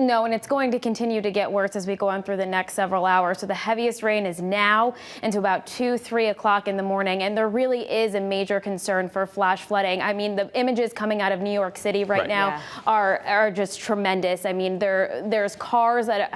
No, and it's going to continue to get worse as we go on through the next several hours. So the heaviest rain is now into about 2-3 o'clock in the morning, and there really is a major concern for flash flooding. I mean, the images coming out of New York City right now are just tremendous. I mean, there's cars that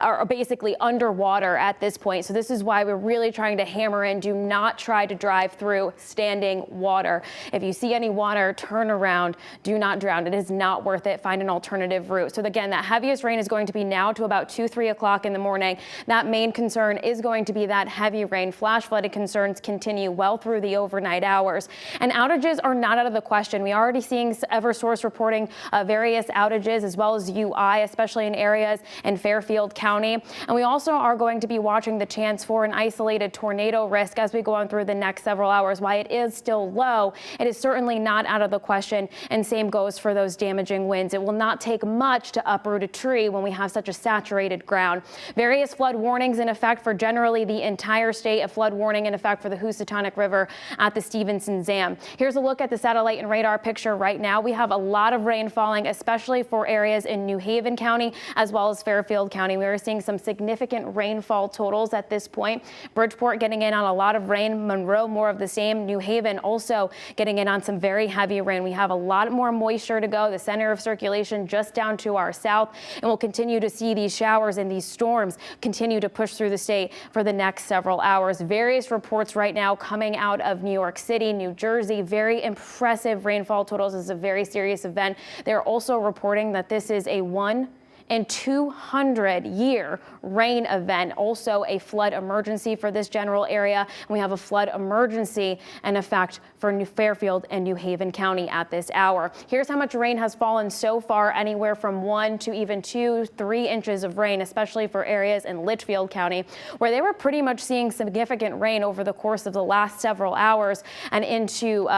are basically underwater at this point. So this is why we're really trying to hammer in: do not try to drive through standing water. If you see any water, turn around. Do not drown. It is not worth it. Find an alternative route. So again, that heaviest rain is going to be now to about 2-3 o'clock in the morning. That main concern is going to be that heavy rain. Flash flooding concerns continue well through the overnight hours, and outages are not out of the question. We are already seeing Eversource reporting various outages, as well as UI, especially in areas in Fairfield County. And we also are going to be watching the chance for an isolated tornado risk as we go on through the next several hours. While it is still low, it is certainly not out of the question, and same goes for those damaging winds. It will not take much to uproot a tree when we have such a saturated ground. Various flood warnings in effect for generally the entire state. A flood warning in effect for the Housatonic River at the Stevenson Dam. Here's a look at the satellite and radar picture right now. We have a lot of rain falling, especially for areas in New Haven County as well as Fairfield County. We are seeing some significant rainfall totals at this point. Bridgeport getting in on a lot of rain. Monroe, more of the same. New Haven also getting in on some very heavy rain. We have a lot more moisture to go. The center of circulation just down to our south, and we'll continue to see these showers and these storms continue to push through the state for the next several hours. Various reports right now coming out of New York City, New Jersey, very impressive rainfall totals. This is a very serious event. They're also reporting that this is a 1 in 200 year rain event, also a flood emergency for this general area. And we have a flood emergency in effect for Fairfield and New Haven County at this hour. Here's how much rain has fallen so far: anywhere from 1 to even 2-3 inches of rain, especially for areas in Litchfield County, where they were pretty much seeing significant rain over the course of the last several hours and into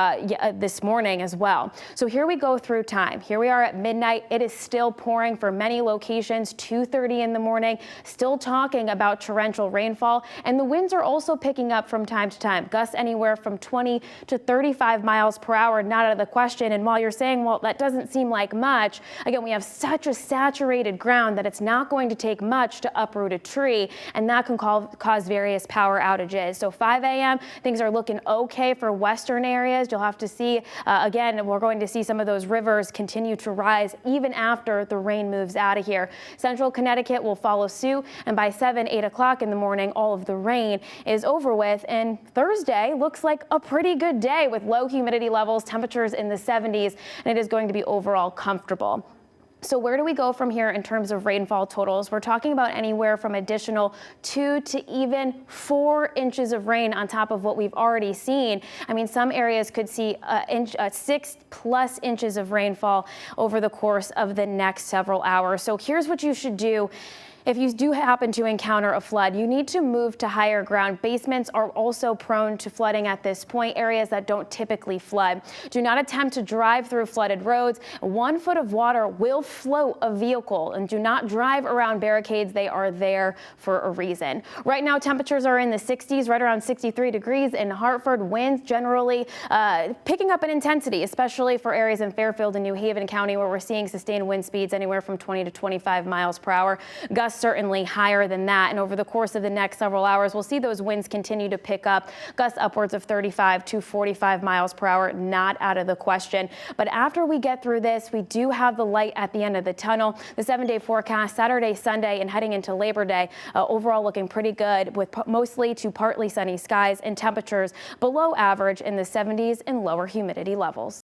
this morning as well. So here we go through time. Here we are at midnight. It is still pouring for many locations. 2:30 in the morning, still talking about torrential rainfall, and the winds are also picking up from time to time. Gusts anywhere from 20 to 35 miles per hour, not out of the question. And while you're saying, well, that doesn't seem like much, again, we have such a saturated ground that it's not going to take much to uproot a tree, and that can cause various power outages. So 5 a.m., things are looking okay for western areas. You'll have to see, again, we're going to see some of those rivers continue to rise even after the rain moves out of here. Central Connecticut will follow suit, and by 7-8 o'clock in the morning, all of the rain is over with. And Thursday looks like a pretty good day with low humidity levels, temperatures in the 70s, and it is going to be overall comfortable. So where do we go from here in terms of rainfall totals? We're talking about anywhere from additional 2 to even 4 inches of rain on top of what we've already seen. I mean, some areas could see 6+ inches of rainfall over the course of the next several hours. So here's what you should do. If you do happen to encounter a flood, you need to move to higher ground. Basements are also prone to flooding at this point, areas that don't typically flood. Do not attempt to drive through flooded roads. 1 foot of water will float a vehicle, and do not drive around barricades. They are there for a reason. Right now, temperatures are in the 60s, right around 63 degrees in Hartford. Winds generally picking up in intensity, especially for areas in Fairfield and New Haven County, where we're seeing sustained wind speeds anywhere from 20 to 25 miles per hour. Gusts certainly higher than that, and over the course of the next several hours, we'll see those winds continue to pick up. Gusts upwards of 35 to 45 miles per hour, not out of the question. But after we get through this, we do have the light at the end of the tunnel. The 7-day forecast, Saturday, Sunday, and heading into Labor Day, overall looking pretty good, with mostly to partly sunny skies and temperatures below average in the 70s and lower humidity levels.